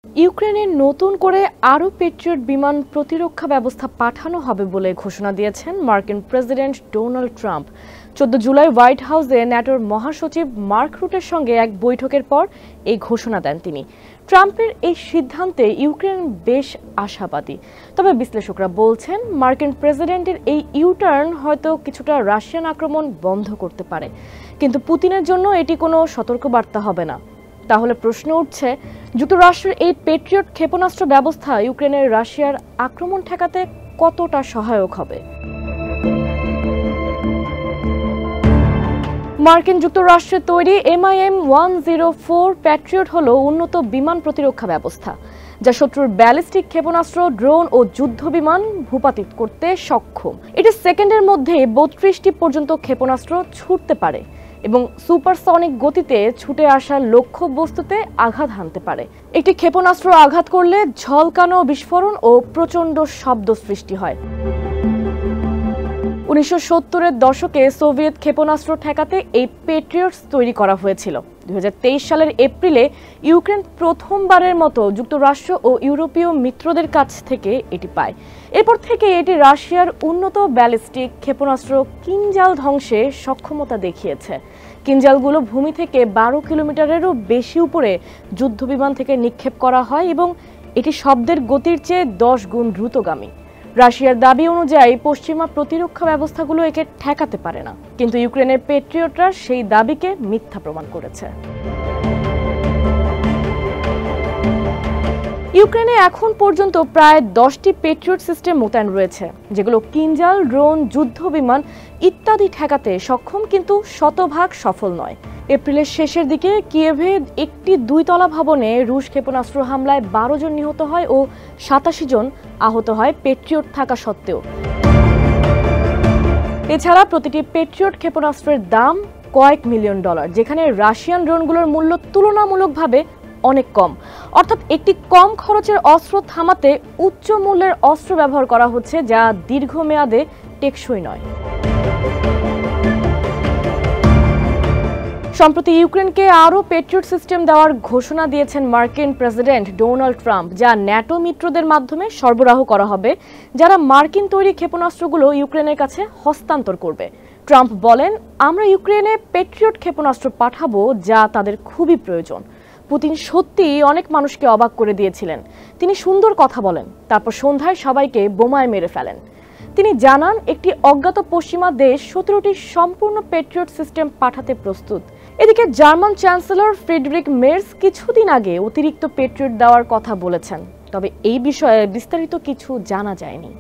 ইউক্রেনে নতুন করে আরও পেট্রিয়ট বিমান প্রতিরক্ষা ব্যবস্থা পাঠানো হবে বলে ঘোষণা দিয়েছেন মার্কিন president Donald Trump. 14 July white হাউসে ন্যাটোর মহাসচিব মার্ক রুটের সঙ্গে এক বৈঠকের পর এই ঘোষণা দেন তিনি। ট্রাম্পের এই সিদ্ধান্তে ইউক্রেন বেশ আশাবাদী, তবে বিশ্লেষকরা বলছেন মার্কিন প্রেসিডেন্টের এই ইউটার্ন হয়তো কিছুটা রাশিয়ান আক্রমণ বন্ধ করতে পারে, কিন্তু পুতিনের জন্য এটি কোনো সতর্কবার্তা হবে না। তাহলে প্রশ্ন উঠছে, যুক্তরাষ্ট্রের এই পেট্রিয়ট ক্ষেপণাস্ত্র ব্যবস্থা ইউক্রেনের রাশিয়ার আক্রমণ ঠেকাতে কতটা সহায়ক হবে? মার্কিন যুক্তরাষ্ট্রের তৈরি MIM-104 প্যাট্রিয়ট হলো উন্নত বিমান প্রতিরক্ষা ব্যবস্থা, যা শত্রুর ব্যালিস্টিক ক্ষেপণাস্ত্র, ড্রোন ও যুদ্ধ বিমান ভূপাতিত করতে সক্ষম। এটি সেকেন্ডের মধ্যে 32টি পর্যন্ত ক্ষেপণাস্ত্র ছুটতে পারে এবং সুপারসনিক গতিতে ছুটে আসা লক্ষ্য বস্তুতে আঘাত হানতে পারে। একটি ক্ষেপণাস্ত্র আঘাত করলে ঝলকানো বিস্ফোরণ ও প্রচণ্ড শব্দ সৃষ্টি হয়। 1970-এর দশকে সোভিয়েত ক্ষেপণাস্ত্র ঠেকাতে এই পেট্রিয়টস তৈরি করা হয়েছিল। 2023 সালের এপ্রিলে ইউক্রেন প্রথমবারের মতো যুক্তরাষ্ট্র ও ইউরোপীয় মিত্রদের কাছ থেকে এটি পায়। এরপর থেকে এটি রাশিয়ার উন্নত ব্যালিস্টিক ক্ষেপণাস্ত্র কিনজাল ধ্বংসে সক্ষমতা দেখিয়েছে। কিনজালগুলো ভূমি থেকে 12 কিলোমিটারেরও বেশি উপরে যুদ্ধবিমান থেকে নিক্ষেপ করা হয় এবং এটি শব্দের গতির চেয়ে 10 গুণ দ্রুতগামী। রাশিয়ার দাবি অনুযায়ী পশ্চিমা প্রতিরক্ষা ব্যবস্থাগুলো একে ঠেকাতে পারে না, কিন্তু ইউক্রেনের পেট্রিয়টরা সেই দাবিকে মিথ্যা প্রমাণ করেছে। ইউক্রেনে এখন পর্যন্ত প্রায় 10টি পেট্রিয়ট সিস্টেম মোতায়েন রয়েছে, যেগুলো কিনজাল, ড্রোন, যুদ্ধ বিমান ইত্যাদি ঠেকাতে সক্ষম, কিন্তু শতভাগ সফল নয়। এপ্রিলের শেষের দিকে কিয়েভে একটি 2 তলা ভবনে রুশ ক্ষেপণাস্ত্র হামলায় 12 জন নিহত হয় ও 87 জন আহত হয় পেট্রিয়ট থাকা সত্ত্বেও। এছাড়া প্রতিটি পেট্রিয়ট ক্ষেপণাস্ত্রের দাম কয়েক মিলিয়ন ডলার, যেখানে রাশিয়ান ড্রোনগুলোর মূল্য তুলনামূলকভাবে অনেক কম। অর্থাৎ একটি কম খরচের অস্ত্র থামাতে উচ্চ মূল্যের অস্ত্র ব্যবহার করা হচ্ছে, যা দীর্ঘমেয়াদে টেকসই নয়। সম্প্রতি ইউক্রেনকে আরও পেট্রিয়ট সিস্টেম দেওয়ার ঘোষণা দিয়েছেন মার্কিন প্রেসিডেন্ট ডোনাল্ড ট্রাম্প, যা ন্যাটো মিত্রদের মাধ্যমে সরবরাহ করা হবে, যারা মার্কিন তৈরি ক্ষেপণাস্ত্রগুলো ইউক্রেনের কাছে হস্তান্তর করবে। ট্রাম্প বলেন, আমরা ইউক্রেনে পেট্রিয়ট ক্ষেপণাস্ত্র পাঠাবো, যা তাদের খুবই প্রয়োজন। পুতিন সত্যিই অনেক মানুষকে অবাক করে দিয়েছিলেন। তিনি সুন্দর কথা বলেন, তারপর সন্ধ্যায় সবাইকে বোমায় মেরে ফেলেন। তিনি জানান একটি অজ্ঞাত পশ্চিমা দেশ 17টি সম্পূর্ণ পেট্রিয়ট সিস্টেম পাঠাতে প্রস্তুত। এদিকে জার্মান চ্যান্সেলর ফ্রিডরিখ মের্স কিছুদিন আগে অতিরিক্ত পেট্রিয়ট দেওয়ার কথা বলেছেন, তবে এই বিষয়ে বিস্তারিত কিছু জানা যায়নি।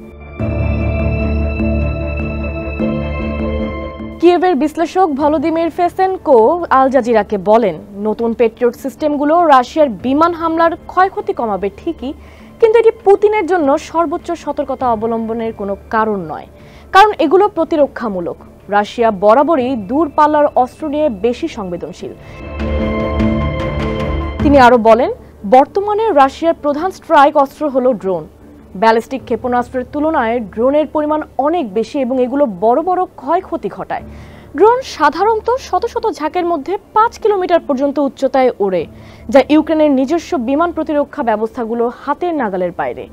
কিয়েভের বিশ্লেষক ভলোদিমির ফেসেনকো আল জাজিরাকে বলেন, নতুন পেট্রিয়ট সিস্টেমগুলো রাশিয়ার বিমান হামলার ক্ষয়ক্ষতি কমাবে ঠিকই, কিন্তু এটি পুতিনের জন্য সর্বোচ্চ সতর্কতা অবলম্বনের কোনো কারণ নয়, কারণ এগুলো প্রতিরক্ষামূলক। রাশিয়া বরাবরই দূরপাল্লার অস্ত্র নিয়ে বেশি সংবেদনশীল। তিনি আরও বলেন, বর্তমানে রাশিয়ার প্রধান স্ট্রাইক অস্ত্র হলো ড্রোন। ব্যালিস্টিক ক্ষেপণাস্ত্রের তুলনায় ড্রোনের পরিমাণ অনেক বেশি এবং এগুলো বড় বড় ক্ষয়ক্ষতি ঘটায়। ড্রোন সাধারণত শত শত ঝাঁকের মধ্যে 5 কিলোমিটার পর্যন্ত উচ্চতায় ওড়ে, যা ইউক্রেনের নিজস্ব বিমান প্রতিরক্ষা ব্যবস্থাগুলো হাতের নাগালের বাইরে।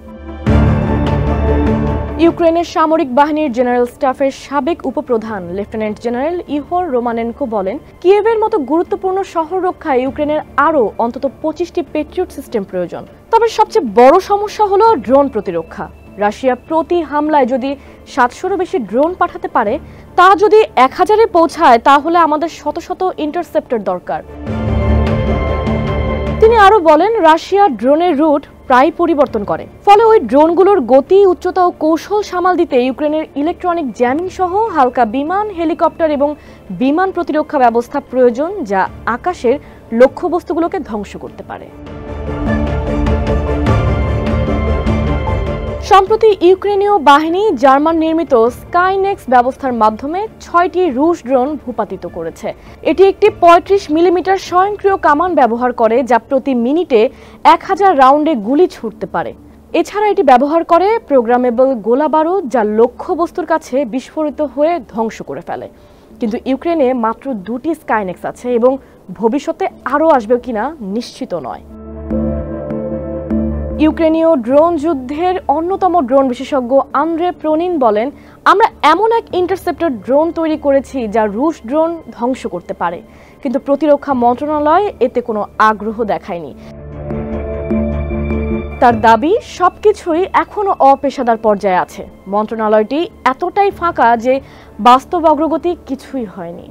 ইউক্রেনের সামরিক বাহিনীর জেনারেল স্টাফের সাবেক উপপ্রধান লেফটেন্যান্ট জেনারেল ইহোর রোমানেনকো বলেন, কিয়েভের মতো গুরুত্বপূর্ণ শহর রক্ষায় ইউক্রেনের আরও অন্তত 25টি পেট্রিয়ট সিস্টেম প্রয়োজন। তবে সবচেয়ে বড় সমস্যা হলো ড্রোন প্রতিরক্ষা। রাশিয়া প্রতি হামলায় যদি 700-এরও বেশি ড্রোন পাঠাতে পারে, তা যদি 1000-এ পৌঁছায়, তাহলে আমাদের শত শত ইন্টারসেপ্টর দরকার। তিনি আরও বলেন, রাশিয়া ড্রোনের রুট প্রায় পরিবর্তন করে, ফলে ওই ড্রোনগুলোর গতি, উচ্চতা ও কৌশল সামাল দিতে ইউক্রেনের ইলেকট্রনিক জ্যামিং সহ হালকা বিমান, হেলিকপ্টার এবং বিমান প্রতিরক্ষা ব্যবস্থা প্রয়োজন, যা আকাশের লক্ষ্যবস্তুগুলোকে ধ্বংস করতে পারে। সম্প্রতি ইউক্রেনীয় বাহিনী জার্মান নির্মিত স্কাইনেক্স ব্যবস্থার মাধ্যমে 6টি রুশ ড্রোন ভূপাতিত করেছে। এটি একটি 35 মিলিমিটার স্বয়ংক্রিয় কামান ব্যবহার করে, যা প্রতি মিনিটে 1000 রাউন্ডে গুলি ছুটতে পারে। এছাড়া এটি ব্যবহার করে প্রোগ্রামেবল গোলাবারুদ, যা লক্ষ্যবস্তুর কাছে বিস্ফোরিত হয়ে ধ্বংস করে ফেলে। কিন্তু ইউক্রেনে মাত্র 2টি স্কাইনেক্স আছে এবং ভবিষ্যতে আরও আসবে কিনা নিশ্চিত নয়। ইউক্রেনীয় ড্রোন যুদ্ধের অন্যতম ড্রোন বিশেষজ্ঞ আন্দ্রে প্রোনিন বলেন, আমরা এমন এক ইন্টারসেপ্টর ড্রোন তৈরি করেছি যা রুশ ড্রোন ধ্বংস করতে পারে, কিন্তু প্রতিরক্ষা মন্ত্রণালয় এতে কোনো আগ্রহ দেখায়নি। তার দাবি, সবকিছুই এখনো অপেশাদার পর্যায়ে আছে। মন্ত্রণালয়টি এতটাই ফাঁকা যে বাস্তব অগ্রগতি কিছুই হয়নি।